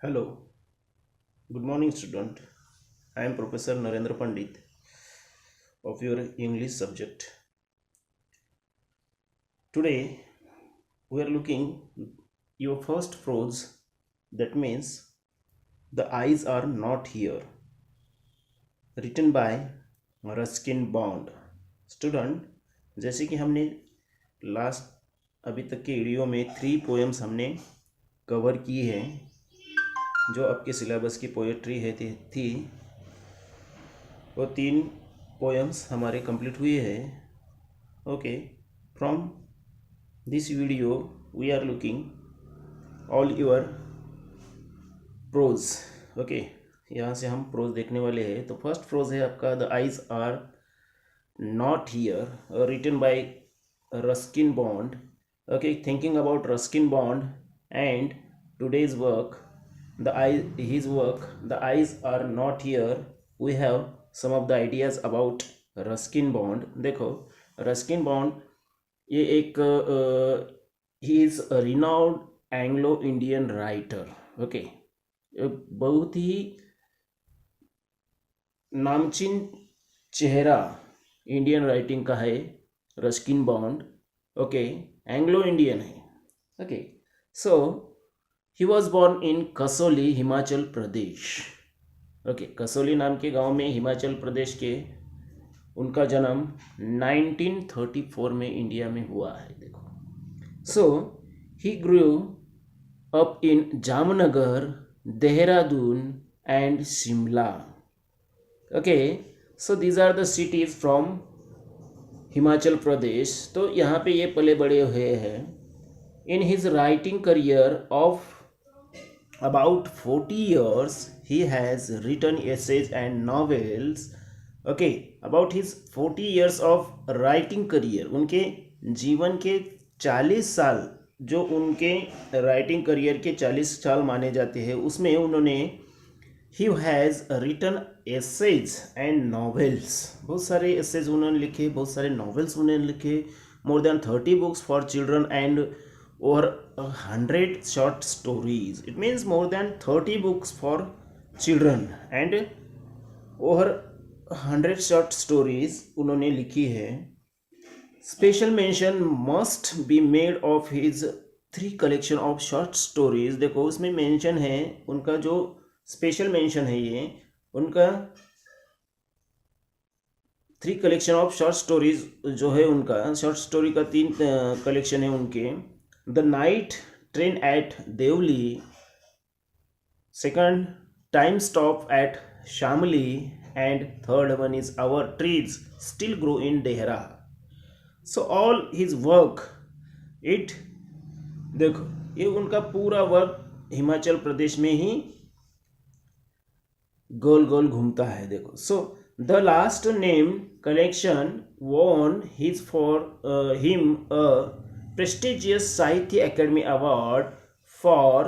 Hello, good morning, student. I am Professor Narendra Pandit of your English subject. Today we are looking your first prose, that means the eyes are not here, written by Ruskin Bond. Student, जैसे कि हमने last अभी तक के video में 3 poems हमने cover की है जो आपके सिलेबस की पोएट्री है थी वो 3 पोएम्स हमारे कंप्लीट हुए हैं. Okay, from this video we are looking all your prose. Okay, यहाँ से हम प्रोज देखने वाले हैं. तो फर्स्ट प्रोज है आपका the eyes are not here, written by Ruskin Bond. Okay, thinking about Ruskin Bond and today's work, his work, the eyes are not here. We have some of the ideas about Ruskin Bond. देखो, Ruskin Bond ये एक he is renowned Anglo Indian writer. Okay, बहुत ही नामचीन चेहरा Indian writing का है Ruskin Bond. Okay, Anglo Indian है. Okay, so he was born in Kasauli, Himachal Pradesh. Okay, Kasauli नाम के गांव में हिमाचल प्रदेश के उनका जन्म 1934 में इंडिया में हुआ है. देखो, so he grew up in Jamnagar, Dehradun and Shimla. Okay, so these are the cities from Himachal Pradesh. तो यहाँ पे ये पले बड़े हुए हैं. In his writing career of about 40 years he has written essays and novels. Okay, about his 40 years of writing career, उनके जीवन के 40 साल, जो उनके राइटिंग करियर के 40 साल माने जाते हैं, उसमें उन्होंने he has written essays and novels, बहुत सारे essays उन्होंने लिखे, बहुत सारे novels उन्होंने लिखे. more than 30 books for children and over 100 short stories. It means more than 30 books for children and over 100 short stories उन्होंने लिखी है. Special mention must be made of his 3 collection of short stories. देखो, उसमें mention है उनका, जो special mention है ये उनका 3 कलेक्शन ऑफ शॉर्ट स्टोरीज जो है, उनका शॉर्ट स्टोरी का 3 कलेक्शन है उनके. The Night Train at Devli, second Time Stop at Shamli, and third one is Our Trees Still Grow in Dehra. So all his work, it, देखो, ये उनका पूरा वर्क हिमाचल प्रदेश में ही गोल गोल घूमता है. देखो, so the last name collection won his for him a prestigious Sahitya Academy Award for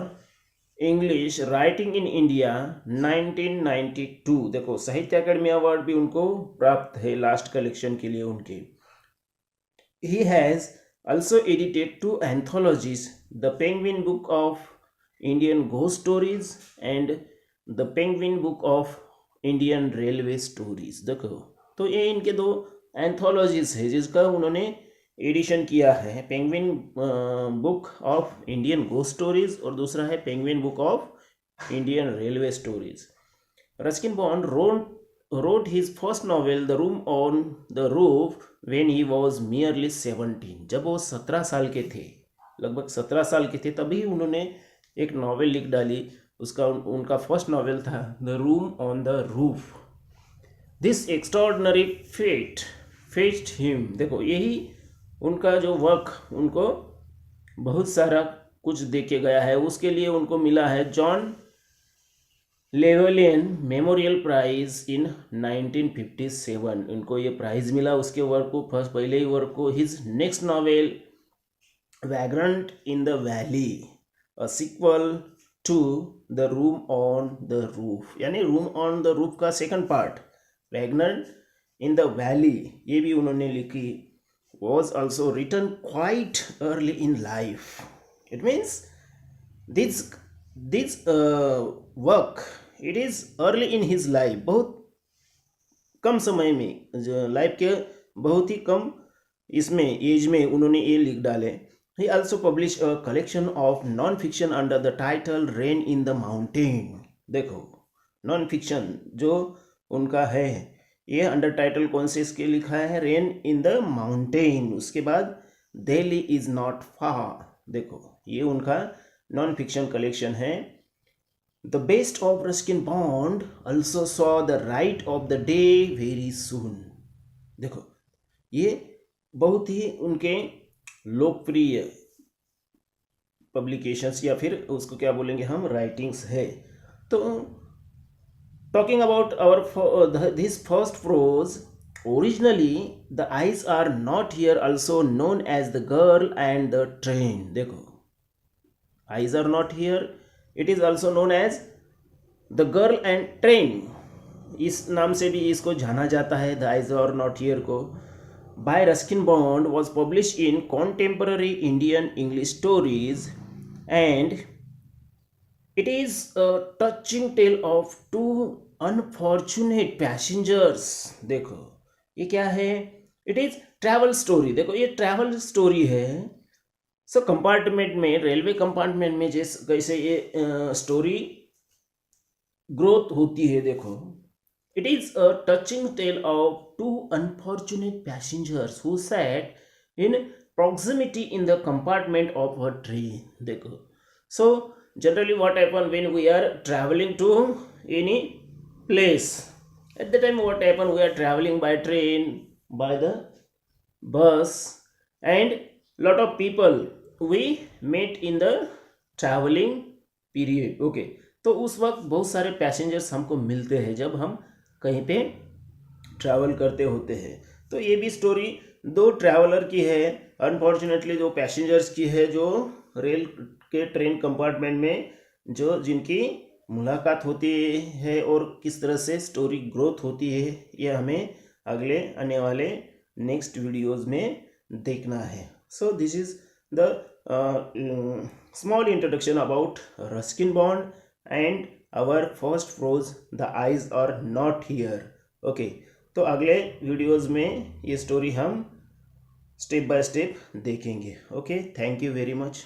English Writing in India 1992. देखो, साहित्य अकेडमी अवार्ड भी उनको प्राप्त है लास्ट कलेक्शन के लिए उनके. He has also edited 2 anthologies, The Penguin Book of Indian Ghost Stories and The Penguin Book of Indian Railway Stories. देखो, तो ये इनके 2 एंथोलॉजीज है जिसका उन्होंने एडिशन किया है. Penguin book of Indian ghost stories और दूसरा है penguin book of Indian railway stories. Ruskin bond wrote his first novel, The Room on the Roof, when he was merely 17. जब वो 17 साल के थे, लगभग 17 साल के थे, तभी उन्होंने एक नॉवेल लिख डाली. उसका उनका फर्स्ट नॉवेल था the room on the roof. This extraordinary fate fetched him. देखो, यही उनका जो वर्क, उनको बहुत सारा कुछ दे के गया है. उसके लिए उनको मिला है जॉन लेवलियन मेमोरियल प्राइज इन 1957. उनको ये प्राइज मिला उसके वर्क को, फर्स्ट पहले ही वर्क को. His next novel vagrant in the valley, a sequel to the room on the roof, यानी रूम ऑन द रूफ का second part, vagrant in the valley, ये भी उन्होंने लिखी. was also written quite early in life. It means this work it is early in his life, बहुत कम समय में, जो लाइफ के बहुत ही कम इसमें एज में उन्होंने ये लिख डाले। He also publish a collection of non fiction under the title reign in the mountain. देखो नॉन फिक्शन जो उनका है ये अंडर टाइटल कौन से इसके लिखा है, रेन इन द माउंटेन। उसके बाद दिल्ली इज नॉट फार, देखो ये उनका नॉन फिक्शन कलेक्शन है। The best of Ruskin bond also saw the right of the day very soon. देखो ये बहुत ही उनके लोकप्रिय पब्लिकेशंस या फिर उसको क्या बोलेंगे हम, राइटिंग्स है। तो talking about our this first prose, originally the eyes are not here also known as the girl and the train. देखो eyes are not here, it is also known as the girl and train, इस नाम से भी इसको जाना जाता है, the eyes are not here को। By Ruskin Bond was publish in contemporary Indian English stories and it is a touching tale of two unfortunate passengers. देखो ये क्या है, इट इज ट्रैवल स्टोरी। देखो ये ट्रैवल स्टोरी है। So compartment में, railway compartment में जैसे ये स्टोरी ग्रोथ होती है। देखो it is a touching tale of two unfortunate passengers who sat in proximity in the compartment of a train। देखो so generally what happen when we are traveling to any place, at the time what happen, we are traveling by train, by the bus, and lot of people we meet in the traveling period। okay, तो उस वक्त बहुत सारे passengers हमको मिलते हैं जब हम कहीं पे ट्रैवल करते होते हैं। तो ये भी स्टोरी दो ट्रैवलर की है, अनफॉर्चुनेटली दो पैसेंजर्स की है, जो रेल के ट्रेन कंपार्टमेंट में जो जिनकी मुलाकात होती है और किस तरह से स्टोरी ग्रोथ होती है, ये हमें अगले आने वाले नेक्स्ट वीडियोस में देखना है। So this is the small introduction about Ruskin Bond and our first prose the eyes are not here. Okay, तो अगले वीडियोस में ये स्टोरी हम स्टेप बाय स्टेप देखेंगे। Okay, thank you very much.